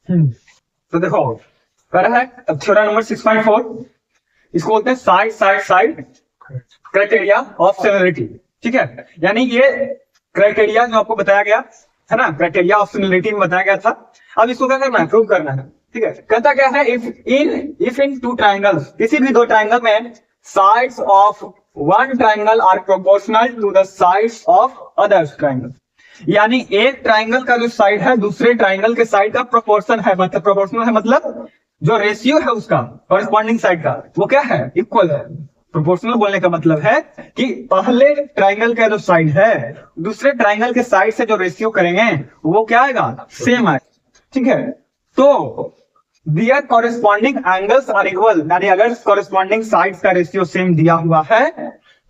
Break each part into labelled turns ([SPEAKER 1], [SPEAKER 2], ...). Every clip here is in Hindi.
[SPEAKER 1] तो देखो करा है थ्योरम नंबर 6.4, इसको बोलते हैं side side side criteria of similarity. ठीक है, यानी ये क्राइटेरिया जो आपको बताया गया है ना, क्राइटेरिया ऑफ सिमिलरिटी में बताया गया था। अब इसको क्या करना है, प्रूव करना है। ठीक है, कहता क्या है, इफ इन टू ट्राइंगल्स, किसी भी दो ट्राइंगल में sides of one triangle are proportional to the sides of other triangle, यानी एक ट्राइंगल का जो साइड है दूसरे ट्राइंगल के साइड का प्रोपोर्शन है, मतलब प्रोपोर्शनल है, मतलब जो रेशियो है उसका कॉरेस्पॉन्डिंग साइड का वो क्या है, इक्वल है। प्रोपोर्शनल बोलने का मतलब है कि पहले ट्राइंगल का जो साइड है दूसरे ट्राइंगल के साइड से जो रेशियो करेंगे वो क्या आएगा, सेम आएगा। ठीक है, तो दियर कॉरेस्पॉन्डिंग एंगल्स आर इक्वल, यानी अगर कॉरेस्पॉन्डिंग साइड्स का रेशियो सेम दिया हुआ है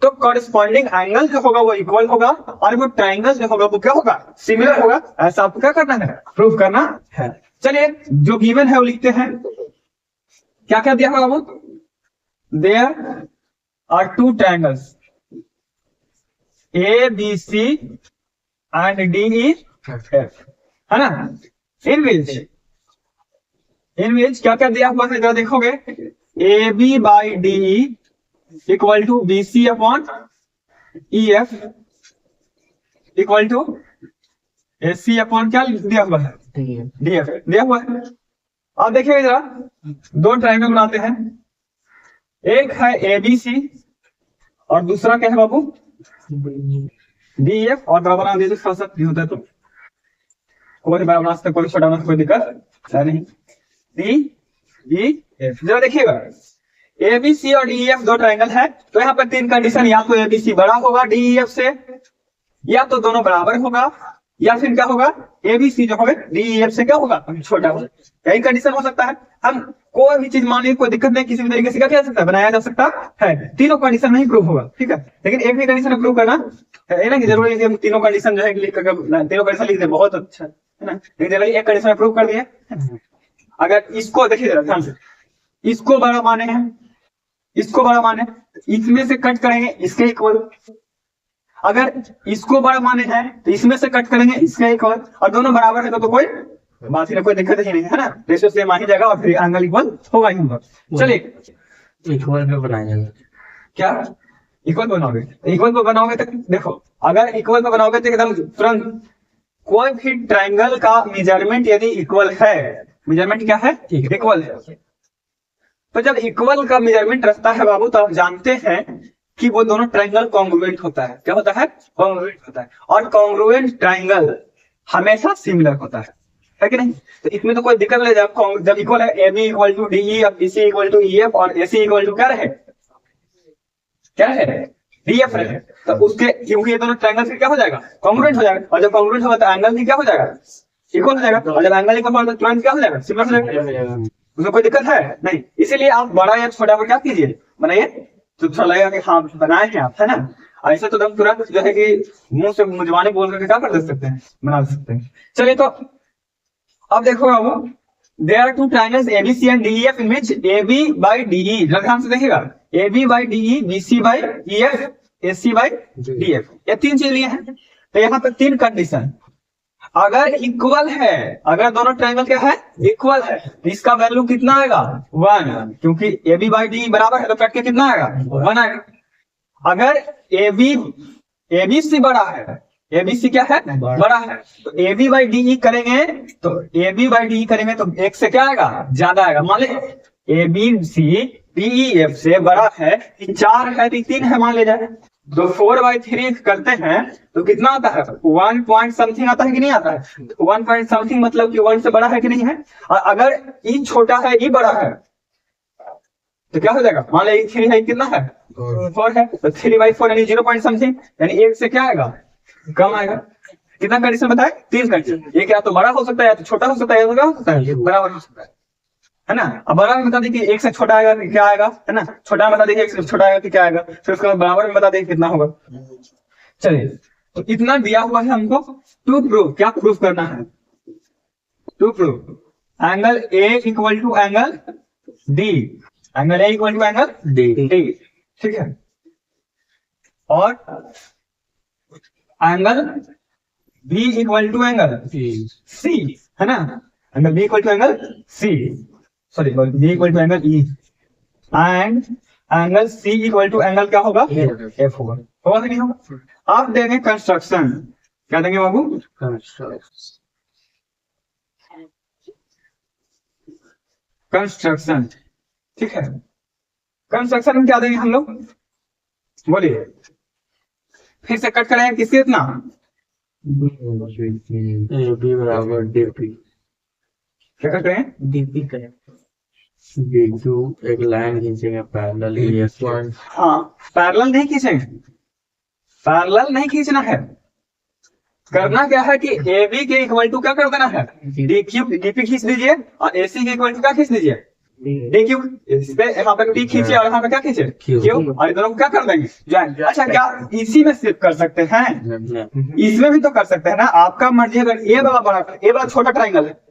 [SPEAKER 1] तो कॉरेस्पॉन्डिंग एंगल जो होगा वो इक्वल होगा और वो ट्राइंगल जो होगा वो क्या होगा, सिमिलर होगा। ऐसा आपको क्या करना है, प्रूव करना है। चलिए जो गिवन है वो लिखते हैं, क्या क्या दिया होगा वो, there are two triangles A B C and D E F, है ना, इन विच क्या क्या दिया हुआ है जरा देखोगे, A B by D E equal to B C upon E F equal to A C upon क्या दिया हुआ है, डी एफ दिया हुआ है। अब देखिए जरा दो ट्राइंगल बनाते हैं, एक है ए बी सी और दूसरा क्या है बाबू, डी एफ। और बड़ा बना दीजिए थोड़ा सा होता है तो कोई बड़ा बना सकते, कोई छोटा बना, कोई दिक्कत है नहीं। डी ई एफ, जरा देखिएगा ए बी सी और डी एफ दो ट्राइंगल है, तो यहाँ पर तीन कंडीशन, या तो ए बी सी बड़ा होगा डी एफ से, या तो दोनों बराबर होगा, या फिर क्या होगा, ए बी सी जो होगा डी एफ से क्या होगा, छोटा होगा। यही कंडीशन हो सकता है। हम कोई भी चीज मानिए, कोई दिक्कत नहीं, किसी भी तरीके से क्या किया जा सकता है, बनाया जा सकता है। तीनों कंडीशन नहीं प्रूव होगा, ठीक है, लेकिन एक भी कंडीशन प्रूव करना है ना, कि जरूरी है कि हम तीनों कंडीशन जो है लिख कर, तीनों कंडीशन लिख दे, बहुत अच्छा है ना, लेकिन जरूरी एक कंडीशन प्रूव कर दिए। अगर इसको देखिए जरा ध्यान से, इसको बड़ा माने हैं, इसको बड़ा माने, इसमें से कट करेंगे इसके इक्वल, अगर इसको बड़ा माने हैं तो इसमें से कट करेंगे इसके इक्वल, और दोनों बराबर है तो कोई बात ही नहीं, कोई दिक्कत ही नहीं है ना, रेशियो सेम आ ही जाएगा और फिर एंगल इक्वल होगा ही होगा। चलिए
[SPEAKER 2] इक्वल पे बनाएंगे,
[SPEAKER 1] क्या इक्वल बनाओगे, इक्वल पे बनाओगे तो देखो, अगर इक्वल पे बनाओगे तो एकदम तुरंत, कोई भी ट्राइंगल का मेजरमेंट यदि इक्वल है, मेजरमेंट क्या है, इक्वल है, तो जब इक्वल का मेजरमेंट रखता है बाबू तो आप जानते हैं कि वो दोनों ट्राइंगल कॉन्ग्रुएंट होता है। क्या होता है, कॉन्ग्रुएंट होता है, और कॉन्ग्रुएंट ट्राइंगल हमेशा सिमिलर होता है कि नहीं। तो इसमें तो कोई दिक्कत नहीं, जब इक्वल है, A B equal to D E, अब B C equal to E F और ए सी इक्वल टू क्या रहे, क्या है, डी एफ रहे, तो उसके, क्योंकि ये दोनों ट्राइंगल फिर क्या हो जाएगा, कॉन्ग्रुएंट हो जाएगा, और जब कॉन्ग्रुएंट होगा तो एंगल भी क्या हो जाएगा, इक्वल हो जाएगा, और जब एंगल इक्वल होगा तो तुरंत क्या हो जाएगा, सिमिलर हो जाएगा। उसमें कोई दिक्कत है नहीं, इसीलिए आप बड़ा या छोटा को क्या कीजिए, बनाइए, तो थोड़ा लगेगा कि हाँ बनाए हैं आप, है ना। ऐसे तो दम तुरंत जो है कि मुंह से मुजवानी बोल करके क्या कर सकते हैं, बना सकते हैं। चलिए तो अब देखो बाबू, there are two triangles A B C and D F in which A B by D E, ध्यान से देखिएगा, A B by D E, B C by E F, A C by D F, ये तीन चीज लिए हैं। तो यहाँ पर तीन कंडीशन, अगर इक्वल है, अगर दोनों ट्राइंगल क्या है, इक्वल है, तो इसका वैल्यू कितना आएगा, 1, क्योंकि ए बी बाई डी बराबर है तो कट के कितना आएगा, 1 आएगा। अगर ए बी सी बड़ा है, ए बी सी क्या है, बड़ा है, तो A B by D E करेंगे, तो A B by D E करेंगे तो एक से क्या आएगा, ज्यादा आएगा। मान लीजिए A B C D E F से बड़ा है, 4 है तो 3 है मान ले जाए, तो 4/3 करते हैं तो कितना आता है, 1 पॉइंट समथिंग आता है कि नहीं आता है, 1 पॉइंट समथिंग मतलब कि 1 से बड़ा है कि नहीं है। और अगर ई छोटा है ई बड़ा है तो क्या हो जाएगा, मान लीजिए 3 है, कितना है, 4 है, तो 3/4 यानी 0 पॉइंट समथिंग, यानी 1 से क्या आएगा, कम आएगा। कितना कंडीशन बताए, 3 कंडीशन, एक या तो बड़ा हो सकता है, या तो छोटा हो सकता है, या तो क्या हो सकता है, बराबर हो सकता है ना। अब बड़ा में बता दें कि 1 से छोटा आएगा कि क्या आएगा, है ना, छोटा में बता दें 1 से छोटा आएगा कि क्या आएगा, फिर उसके बाद बराबर में बता दें कितना होगा। चलिए तो इतना दिया हुआ है हमको, टू प्रूव, क्या प्रूव करना है, to prove angle A equal to angle D, angle A equal to angle D, ठीक है, और angle B equal to angle C, है ना। Angle B equal to angle C, sorry B equal to angle E, and angle C equal to angle क्या होगा, एफ होगा कि नहीं होगा। आप देंगे कंस्ट्रक्शन, क्या देंगे बाबू, कंस्ट्रक्शन, ठीक है। कंस्ट्रक्शन में क्या देंगे हम लोग, बोलिए, फिर से कट करेंगे किससे, इतना
[SPEAKER 2] बी बराबर डीपी,
[SPEAKER 1] क्या कट रहे हैं,
[SPEAKER 2] डीपी करें, एक लाइन खींचेंगे पैरेलल,
[SPEAKER 1] हाँ पैरेलल नहीं खींचेंगे, पैरेलल नहीं खींचना है, करना क्या है कि ए बी के इक्वल टू क्या कर देना है, डी क्यू, डीपी खींच दीजिए, और ए सी के इक्वल टू क्या खींच दीजिए, डी क्यू। इस पे यहाँ पे डी खींचिए और यहाँ पे क्या खींचे, क्यू, और दोनों को क्या कर देंगे, ज्वाइन। अच्छा क्या इसी में सिर्फ कर सकते हैं, इसमें भी तो कर सकते हैं ना, आपका मर्जी। अगर ए वाला बड़ा, ए वाला छोटा ट्राइंगल है,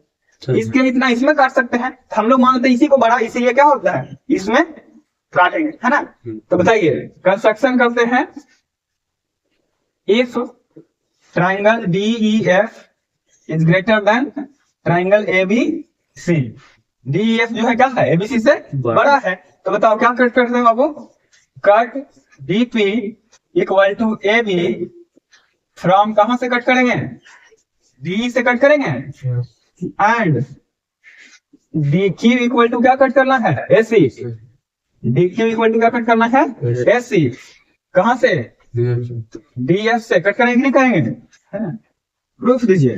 [SPEAKER 1] इसके इतना इसमें काट सकते हैं, हम लोग मानते हैं इसी को बड़ा, इसीलिए क्या होता है इसमें काटेंगे, है ना। तो बताइए कंस्ट्रक्शन करते हैं, if triangle DEF is greater than triangle ABC, DEF जो है क्या है, ABC से बड़ा है, तो बताओ क्या कट करते हैं बाबू, cut DP equal to AB from, कहां से कट करेंगे, D से कट करेंगे, एंड DQ इक्वल टू क्या कट करना है, AC, DQ इक्वल टू क्या कट करना है, AC, कहां से, DF से कट करेंगे नहीं करेंगे, प्रूफ दीजिए,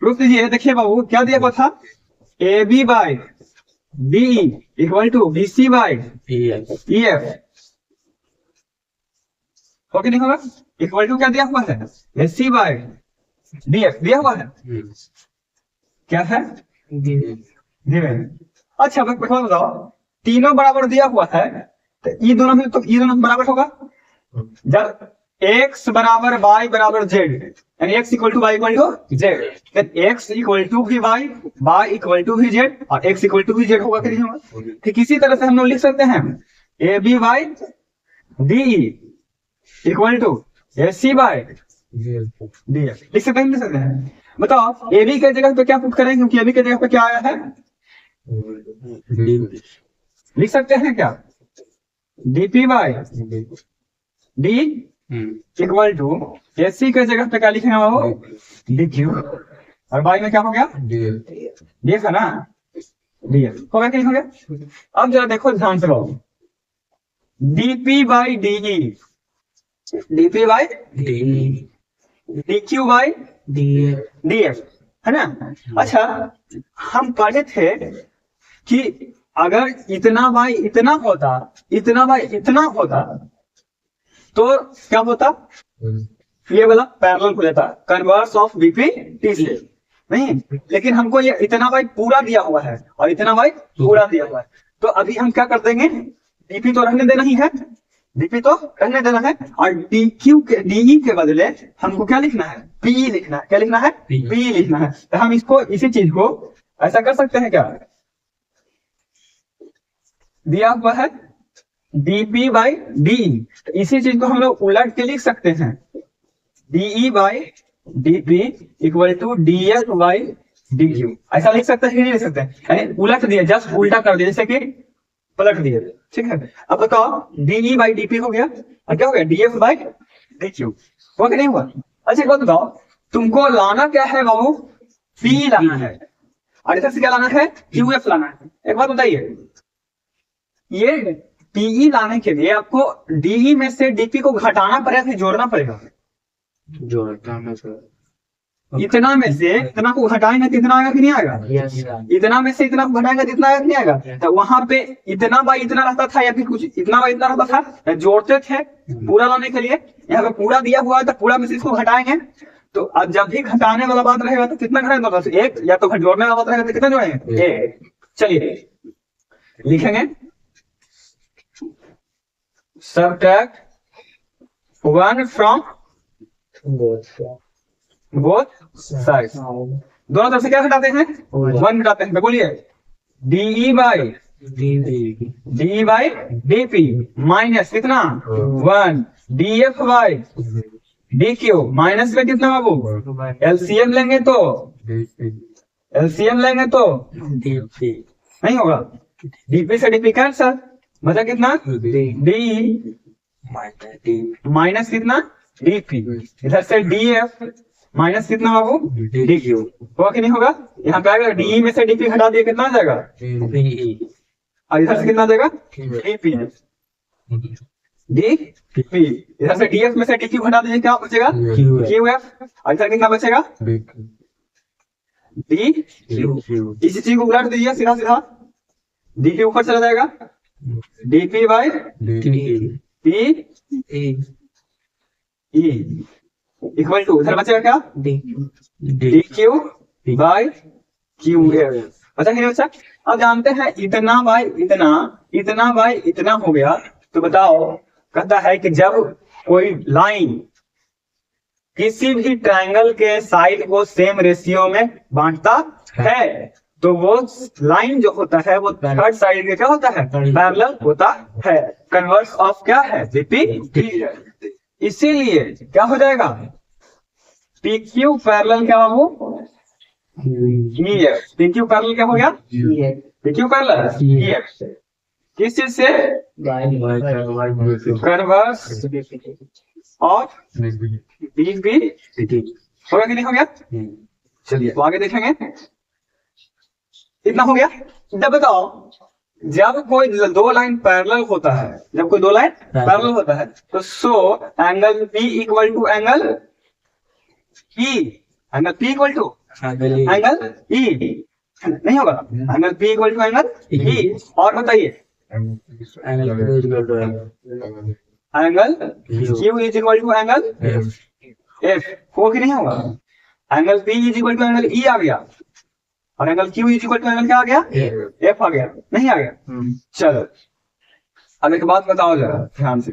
[SPEAKER 1] प्रूफ दीजिए। देखिए बाबू क्या दिया हुआ था, AB by DE equal to BC by EF, हो कि नहीं होगा, इक्वल टू क्या दिया हुआ है, AC बाई DF दिया हुआ है, क्या है, अच्छा बताओ, तीनों बराबर दिया हुआ है, तो ये दोनों में तो ये दोनों बराबर होगा, जब x बराबर y बराबर z, यानी x equal to y equal to z, then x equal to भी y इक्वल टू भी z, और x इक्वल टू भी z होगा कि नहीं होगा। ठीक इसी तरह से हम लोग लिख सकते हैं AB by DE equal to AC by DF, लिख सकते हैं, लिख सकते हैं। बताओ AB के जगह पे क्या पुट करें, क्योंकि AB के जगह पे क्या आया है, लिख सकते हैं क्या, DP by D equal to AC के जगह पे क्या लिखेंगे वो, DQ, और बाई में क्या हो गया, DF है ना, DF हो गया, क्या हो गया। अब जरा देखो ध्यान से, DP by DE, DP by DQ by DF, है ना। अच्छा हम पढ़े थे कि अगर इतना बाई इतना होता, इतना बाई इतना होता, तो क्या होता, ये वाला पैरेलल हो जाता, कन्वर्स ऑफ BPT से, नहीं, लेकिन हमको ये इतना बाई पूरा दिया हुआ है और इतना बाई पूरा दिया हुआ है, तो अभी हम क्या कर देंगे, DP तो रहने देना ही है, DP तो रहने देना है, और DQ के DE के बदले हमको क्या लिखना है, PE लिखना है, क्या लिखना है, PE लिखना है। तो हम इसको, इसी चीज को ऐसा कर सकते हैं, क्या दिया हुआ है DP बाई DE, तो इसी चीज को हम लोग उलट के लिख सकते हैं, DE by DP equal to DF by DQ, ऐसा लिख सकते हैं कि नहीं लिख सकते हैं, यानी उलट दिया, जस्ट उल्टा कर दिया, जैसे कि पलट दिए, ठीक है। अब बताओ DE बाई DP हो गया, और क्या हो गया, DF बाई DQ, हुआ कि नहीं हुआ। अच्छा एक बात बताओ, तुमको लाना क्या है बाबू, P लाना है, और इधर से क्या लाना है, QF लाना है। एक बात बताइए, ये PE लाने के लिए आपको DE में से DP को घटाना पड़ेगा कि जोड़ना पड़ेगा,
[SPEAKER 2] जोड़ना में से,
[SPEAKER 1] इतना में से इतना को घटाएंगे तो इतना आएगा कि नहीं आएगा, इतना में से इतना को घटाएंगे तो इतना आएगा कि नहीं आएगा। तो वहां पे इतना बाई इतना रहता था, या फिर कुछ इतना बाई इतना रहता था, जोड़ते थे पूरा लाने के लिए, यहाँ पे पूरा दिया हुआ है तो पूरा में से इसको घटाएंगे, तो अब जब भी घटाने वाला बात रहेगा तो कितना घटाएंगे, तो एक, या तो जोड़ने वाला बात रहेगा तो कितना जोड़ेंगे, एक। चलिए लिखेंगे, सबट्रैक्ट 1 फ्रॉम बोथ साइड, दोनों तरफ से क्या घटाते हैं, 1 घटाते हैं। बोलिए DE by DE by DP minus कितना 1, DF by D Q minus में कितना बाबू, एलसीएम लेंगे तो
[SPEAKER 2] डीपी
[SPEAKER 1] नहीं होगा, डीपी से डीपी कैंसर, मतलब कितना डी माइनस कितना डीपी, इधर से डीएफ माइनस कितना बाबू डी क्यू, होगा कि नहीं होगा, यहाँ पे आएगा डी में से डीपी घटा दिए कितना आ जाएगा, और इधर से कितना आ जाएगा डीपी डीपी, इधर से डीएफ में से डीक्यू घटा दीजिए क्या बचेगा क्यूएफ, और इधर कितना बचेगा डी क्यू, इसी चीज को उलट दीजिए सीधा सीधा, डी क्यू ऊपर चला जाएगा, D P by P E equal to इधर बचेगा क्या D Q by Q F, बचा कि नहीं बचा। अब जानते हैं इतना बाई इतना, इतना बाई इतना हो गया, तो बताओ कहता है कि जब कोई लाइन किसी भी ट्रायंगल के साइड को सेम रेशियो में बांटता है तो वो लाइन जो होता है वो थर्ड साइड के क्या होता है पैरेलल होता है, कन्वर्स ऑफ क्या है पी, इसीलिए क्या हो जाएगा पी क्यू पैरेलल क्या बाबू पी क्यू पैरेलल क्या हो गया पी क्यू पैरेलल किस चीज से कन्वर्स ऑफ बी हो गया कि नहीं हो गया, चलिए तो आगे देखेंगे, इतना हो गया। जब बताओ जब कोई दो लाइन पैरेलल होता है, जब कोई दो लाइन पैरेलल होता है तो so angle P equal to angle E, angle P equal to angle E नहीं होगा, angle P equal to angle E, और बताइए angle Q is equal to angle F हो कि नहीं होगा, angle P is equal to angle E आ गया, और angle Q is equal to angle क्या आ गया F आ गया, नहीं आ गया। चलो अब एक बात बताओ जरा ध्यान से,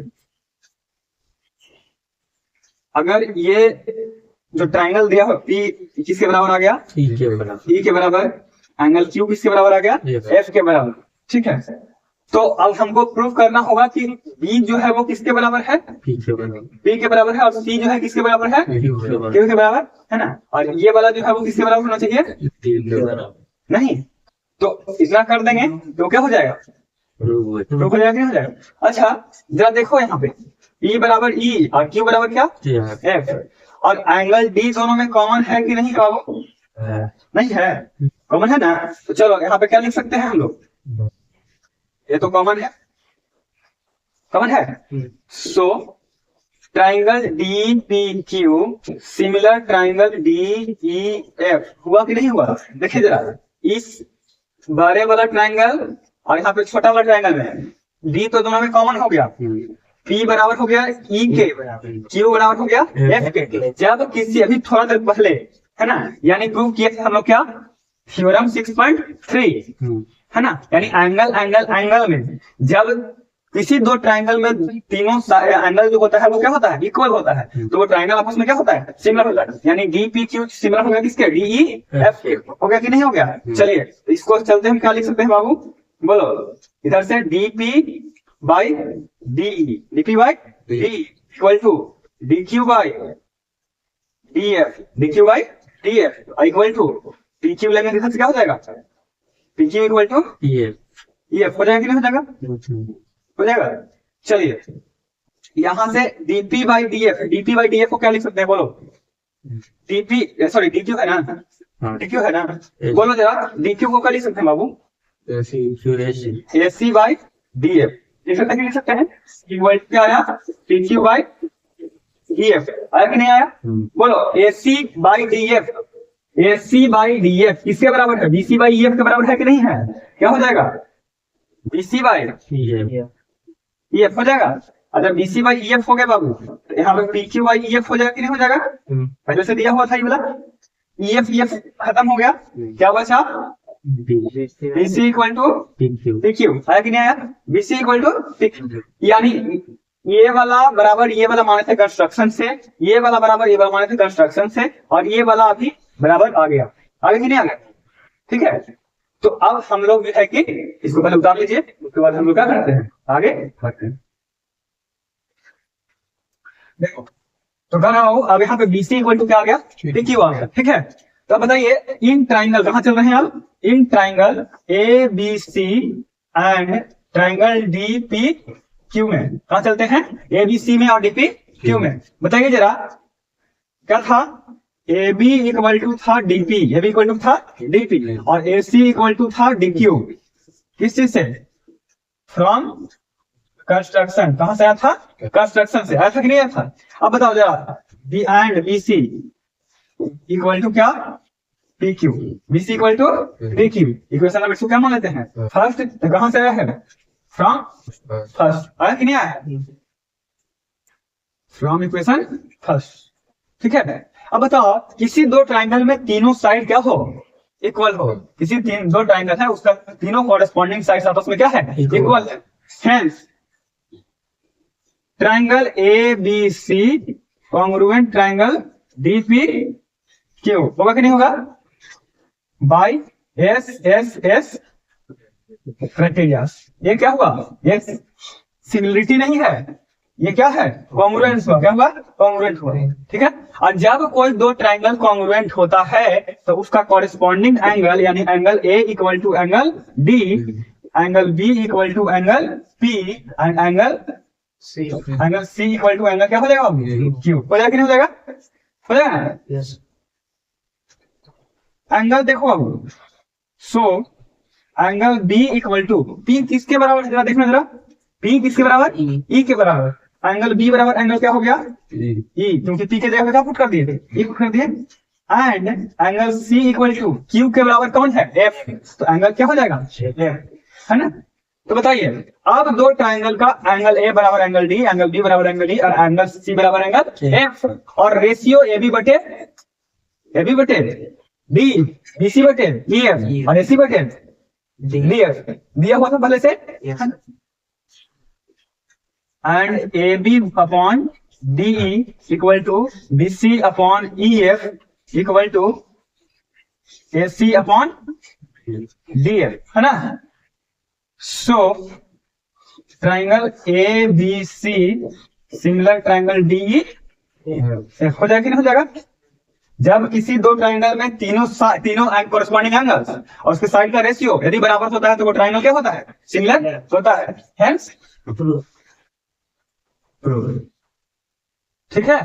[SPEAKER 1] अगर ये जो ट्रायंगल दिया हो P किसके बराबर आ गया E के बराबर, एंगल Q किसके बराबर आ गया F के बराबर, ठीक है। तो अब हमको प्रूव करना होगा कि B जो है वो किसके बराबर है P के बराबर है, और C जो है किसके बराबर है Q के बराबर है ना, और ये वाला जो है वो किसके बराबर होना चाहिए नहीं, तो इतना कर देंगे तो क्या हो जाएगा प्रूफ हो जाएगा, क्या हो जाएगा। अच्छा जरा देखो यहाँ पे E बराबर E और Q बराबर क्या F, और एंगल D दोनों में कॉमन है कि नहीं बाबू नहीं है, कॉमन है ना, तो चलो यहाँ पे क्या लिख सकते हैं हम लोग, ये तो कॉमन है, कॉमन है, so triangle D P Q similar triangle D E F हुआ कि नहीं हुआ, देखिए जरा इस बड़े वाला ट्राइंगल और यहाँ पे छोटा वाला ट्राइंगल में डी तो दोनों में कॉमन हो गया, पी बराबर हो गया ई के, क्यू बराबर हो गया एफ के, जब किसी अभी थोड़ा देर पहले है ना, यानी प्रूव किए थे हम लोग क्या थ्योरम 6.3 है ना, यानी एंगल में जब किसी दो ट्रायंगल में तीनों एंगल जो होता है वो क्या होता है इक्वल होता है, तो वो ट्रायंगल आपस में क्या होता है सिमिलर होता है, यानी डी पी क्यू सिमिलर हो गया किसके डी ई एफ के, हो गया कि नहीं हो गया। चलिए इसको चलते हम क्या लिख सकते हैं बाबू बोलो, इधर से D P by D P by D equal to D Q by D F, D Q by D F equal to P Q लेंगे इधर से क्या हो जाएगा P Q equal to E F, हो जाएगा कि नहीं हो जाएगा, हो जाएगा। चलिए यहां से डीपी बाई डी एफ को क्या लिख सकते हैं बोलो, डीपी सॉरी डीक्यू है ना, डीक्यू है ना, बोलो जरा डीक्यू को क्या लिख सकते हैं बाबू एसी बाई डी एफ लिख सकते हैं, इक्वल क्या आया डीक्यू बाई डी एफ आया कि नहीं आया, बोलो एसी बाई डी एफ किसके बराबर है बीसी बाई ई एफ के बराबर है कि नहीं है, क्या हो जाएगा बीसी बाई ई एफ हो जाएगा। अच्छा बीसी बाई ई एफ हो गया बाबू, तो यहाँ पे P Q by E F हो जाएगा कि नहीं हो जाएगा, पहले से दिया हुआ था ये वाला ई एफ खत्म हो गया, क्या बचा B C equal to P Q आया कि नहीं आया, B C equal to P Q, यानी ये वाला बराबर ये वाला माने थे कंस्ट्रक्शन से, ये वाला बराबर ये वाला माने थे कंस्ट्रक्शन से, और ये वाला अभी बराबर आ गया, आगे कि नहीं आ गया, ठीक है। तो अब हम लोग जो है कि इसको पहले उतार लीजिए, उसके बाद हम लोग क्या करते हैं आगे बढ़ते हैं। देखो तो कह रहा हूं अब यहाँ पे BC इक्वल टू क्या आ गया, PQ आ गया, ठीक है। तो अब बताइए इन ट्राइंगल कहाँ चल रहे हैं आप, in triangle ABC and triangle DPQ में कहाँ चलते हैं, ABC में और DPQ में। बताइए जरा क्या था, AB इक्वल टू था DP, AB इक्वल टू था DP और AC इक्वल टू था DQ, किस चीज से, फ्रॉम कंस्ट्रक्शन। कहां से आया था, कंस्ट्रक्शन से आया था कि नहीं आया था। अब बताओ जरा B and BC equal to क्या, PQ, BC equal to PQ, equation number 2 क्या मान लेते हैं, फर्स्ट। तो कहां से आया है, फ्रॉम फर्स्ट, आया कि नहीं आया, फ्रॉम इक्वेशन फर्स्ट, ठीक है। अब बताओ किसी दो ट्राइंगल में तीनों साइड क्या हो, इक्वल हो, किसी दो ट्राइंगल है उसका तीनों कॉरेस्पॉन्डिंग साइड आपस में क्या है, इक्वल है। Hence triangle ABC congruent triangle DPQ होगा कि नहीं होगा, बाय SSS क्राइटेरिया। ये क्या हुआ, ये सिमिलरिटी नहीं है, ये क्या है, कॉन्ग्रुएंस हुआ, क्या हुआ, कॉन्ग्रुएंट हुआ, ठीक है। और जब कोई दो ट्राइंगल कॉन्ग्रुएंट होता है तो उसका कॉरेस्पॉन्डिंग एंगल यानी angle A equal to angle D, angle B equal to angle P and angle C equal to angle क्या हो जाएगा, Q हो जाएगा कि नहीं हो जाएगा, हो जाएगा।
[SPEAKER 2] यस
[SPEAKER 1] एंगल देखो अब, so angle B equal to P किसके बराबर है, जरा देखना जरा, P किसके बराबर, E के बराबर। एंगल B बराबर एंगल क्या हो गया, E, क्योंकि P के जगह पे क्या पुट कर दिए थे, E पुट कर दिए। And angle C equal to Q के बराबर कौन है, F, तो एंगल क्या हो जाएगा, F, है ना। तो बताइए अब दो ट्राइंगल का एंगल A बराबर एंगल D, एंगल B बराबर एंगल E और एंगल C बराबर एंगल F, और रेशियो AB बटे D, BC बटे EF और AC बटे DF दिया हुआ था पहले से, and AB upon DE equal to BC upon EF equal to AC upon DF, है ना। So triangle ABC similar triangle DE हो जाएगा कि नहीं हो जाएगा। जब किसी दो ट्राइंगल में तीनों कॉरेस्पॉन्डिंग एंगल्स और उसके साइड का रेशियो यदि बराबर होता है तो वो ट्राइंगल क्या होता है, सिमिलर होता है। हेंस ठीक है।